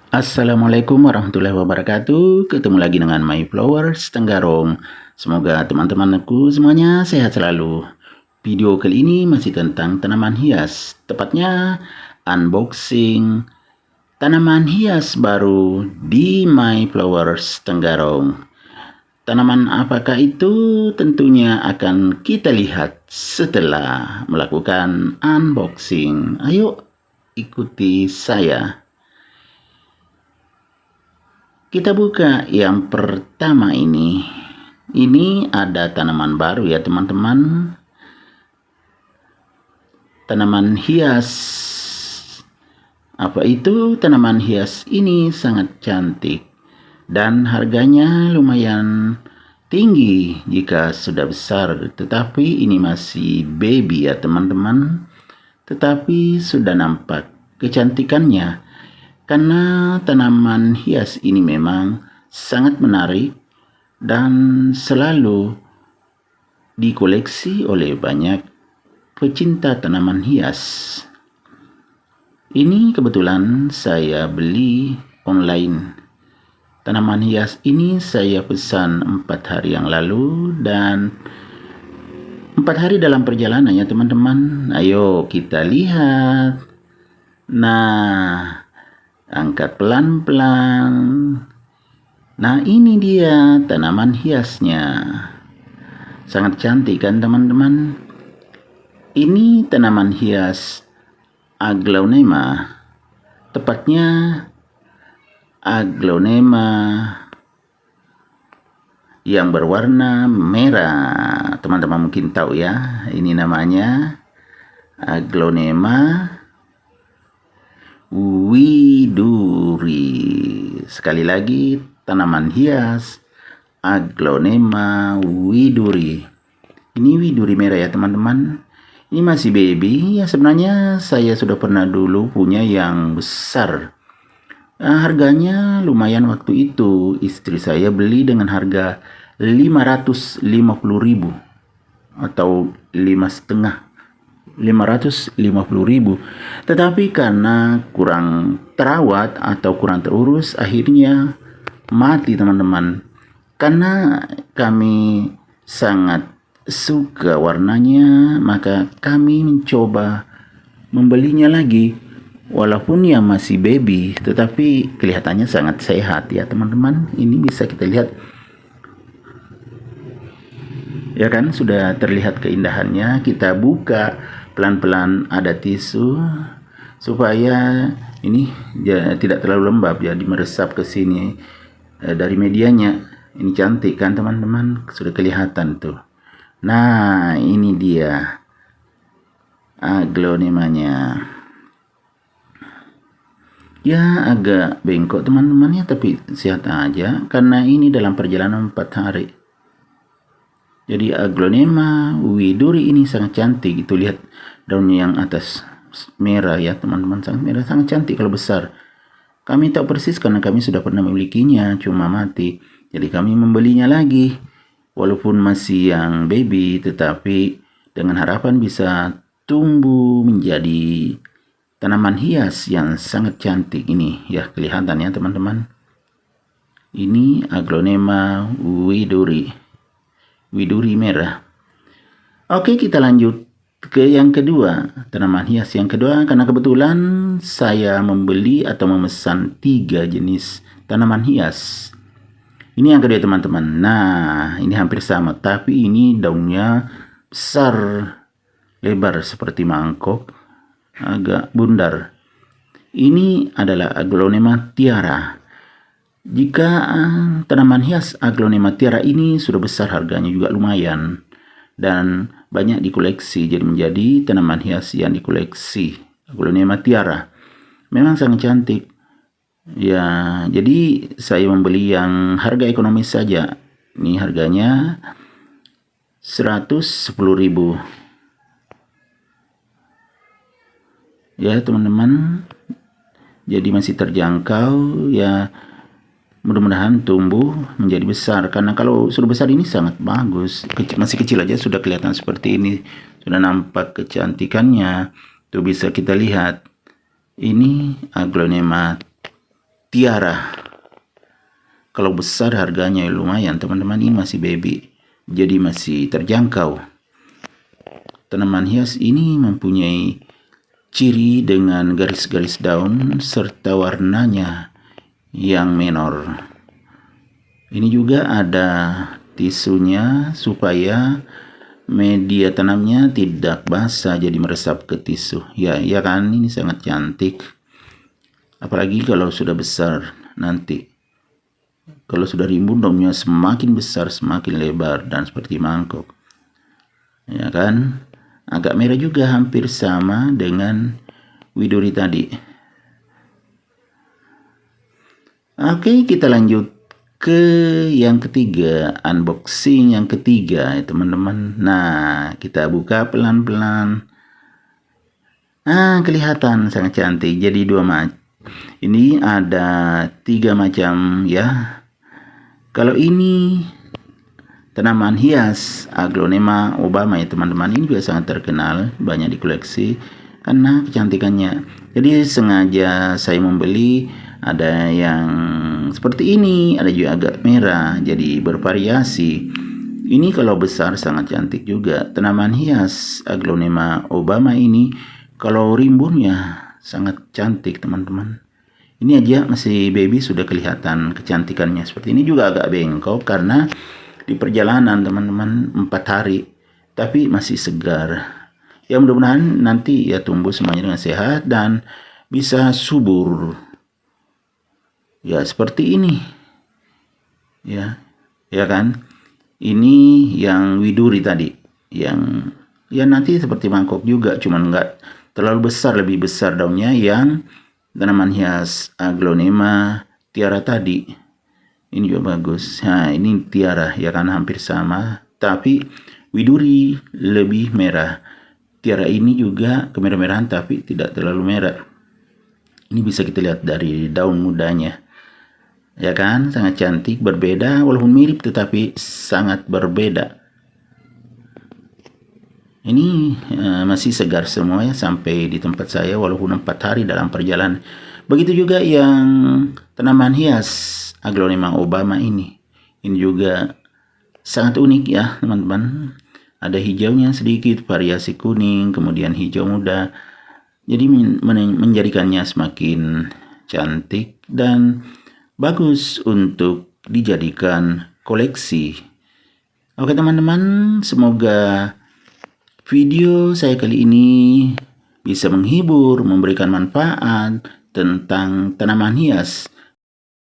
Assalamualaikum warahmatullahi wabarakatuh. Ketemu lagi dengan My Flowers Tenggarong. Semoga teman-temanku semuanya sehat selalu. Video kali ini masih tentang tanaman hias, tepatnya unboxing tanaman hias baru di My Flowers Tenggarong. Tanaman apakah itu? Tentunya akan kita lihat setelah melakukan unboxing. Ayo ikuti saya. Kita buka yang pertama ini. Ini ada tanaman baru ya teman-teman. Tanaman hias. Apa itu? Tanaman hias ini sangat cantik. Dan harganya lumayan tinggi jika sudah besar. Tetapi ini masih baby ya teman-teman. Tetapi sudah nampak kecantikannya. Karena tanaman hias ini memang sangat menarik dan selalu dikoleksi oleh banyak pecinta tanaman hias. Ini kebetulan saya beli online. Tanaman hias ini saya pesan 4 hari yang lalu dan 4 hari dalam perjalanan ya teman-teman. Ayo kita lihat. Nah, angkat pelan-pelan. Nah, ini dia tanaman hiasnya. Sangat cantik kan teman-teman? Ini tanaman hias Aglaonema. Tepatnya Aglaonema yang berwarna merah. Teman-teman mungkin tahu ya, ini namanya Aglaonema widuri. Sekali lagi, tanaman hias Aglaonema widuri. Ini widuri merah ya teman-teman. Ini masih baby. Ya sebenarnya saya sudah pernah dulu punya yang besar. Harganya lumayan waktu itu. Istri saya beli dengan harga 550.000 atau 550.000. Tetapi karena kurang terawat atau kurang terurus, akhirnya mati teman-teman. Karena kami sangat suka warnanya, maka kami mencoba membelinya lagi. Walaupun ya masih baby, tetapi kelihatannya sangat sehat ya teman-teman. Ini bisa kita lihat. Ya kan, sudah terlihat keindahannya. Kita buka pelan-pelan, ada tisu supaya ini tidak terlalu lembab, jadi meresap ke sini dari medianya. Ini cantik kan teman-teman, sudah kelihatan tuh. Nah, ini dia aglaonemanya. Ya agak bengkok teman-teman ya, tapi sehat aja karena ini dalam perjalanan 4 hari. Jadi Aglaonema widuri ini sangat cantik. Itu lihat daunnya yang atas merah ya teman-teman, sangat merah, sangat cantik kalau besar. Kami tahu persis karena kami sudah pernah memilikinya, cuma mati. Jadi kami membelinya lagi. Walaupun masih yang baby, tetapi dengan harapan bisa tumbuh menjadi tanaman hias yang sangat cantik ini. Ya kelihatan ya teman-teman. Ini Aglaonema widuri merah. Oke, kita lanjut ke yang kedua, tanaman hias yang kedua, karena kebetulan saya membeli atau memesan 3 jenis tanaman hias. Ini yang kedua teman-teman. Nah, ini hampir sama, tapi ini daunnya besar, lebar seperti mangkok, agak bundar. Ini adalah Aglaonema tiara. Jika tanaman hias Aglaonema tiara ini sudah besar, harganya juga lumayan dan banyak dikoleksi, jadi menjadi tanaman hias yang dikoleksi. Aglaonema tiara memang sangat cantik ya. Jadi saya membeli yang harga ekonomis saja. Ini harganya 110.000 ya teman-teman. Jadi masih terjangkau ya. Mudah-mudahan tumbuh menjadi besar, karena kalau sudah besar ini sangat bagus. Masih kecil aja sudah kelihatan seperti ini, sudah nampak kecantikannya. Tuh bisa kita lihat. Ini Aglaonema tiara. Kalau besar harganya lumayan teman-teman, ini masih baby, jadi masih terjangkau. Tanaman hias ini mempunyai ciri dengan garis-garis daun serta warnanya yang menor. Ini juga ada tisunya supaya media tanamnya tidak basah jadi meresap ke tisu. Ya kan, ini sangat cantik. Apalagi kalau sudah besar nanti. Kalau sudah rimbun daunnya semakin besar, semakin lebar dan seperti mangkok. Ya kan? Agak merah juga, hampir sama dengan widuri tadi. Oke, kita lanjut ke yang ketiga, unboxing yang ketiga ya teman-teman. Nah, kita buka pelan-pelan. Kelihatan sangat cantik. Jadi ini ada 3 macam ya. Kalau ini tanaman hias Aglonema Obama ya teman-teman, ini juga sangat terkenal, banyak dikoleksi karena kecantikannya. Jadi sengaja saya membeli, ada yang seperti ini, ada juga agak merah, jadi bervariasi. Ini kalau besar sangat cantik juga. Tanaman hias Aglonema Obama ini kalau rimbunnya sangat cantik teman-teman. Ini aja masih baby sudah kelihatan kecantikannya. Seperti ini juga agak bengkok karena di perjalanan teman-teman 4 hari, tapi masih segar. Ya mudah-mudahan nanti ya tumbuh semuanya dengan sehat dan bisa subur. Ya seperti ini. Ya kan? Ini yang widuri tadi, yang ya nanti seperti mangkok juga, cuman enggak terlalu besar, lebih besar daunnya yang tanaman hias Aglonema tiara tadi. Ini juga bagus. Nah, ini tiara ya kan, hampir sama, tapi widuri lebih merah. Tiara ini juga kemerah-merahan tapi tidak terlalu merah. Ini bisa kita lihat dari daun mudanya. Ya kan, sangat cantik, berbeda, walaupun mirip tetapi sangat berbeda. Ini masih segar semua ya sampai di tempat saya walaupun 4 hari dalam perjalanan. Begitu juga yang tanaman hias Aglonema Obama ini. Ini juga sangat unik ya teman-teman. Ada hijaunya sedikit, variasi kuning, kemudian hijau muda. Jadi menjadikannya semakin cantik dan bagus untuk dijadikan koleksi. Oke teman-teman, semoga video saya kali ini bisa menghibur, memberikan manfaat tentang tanaman hias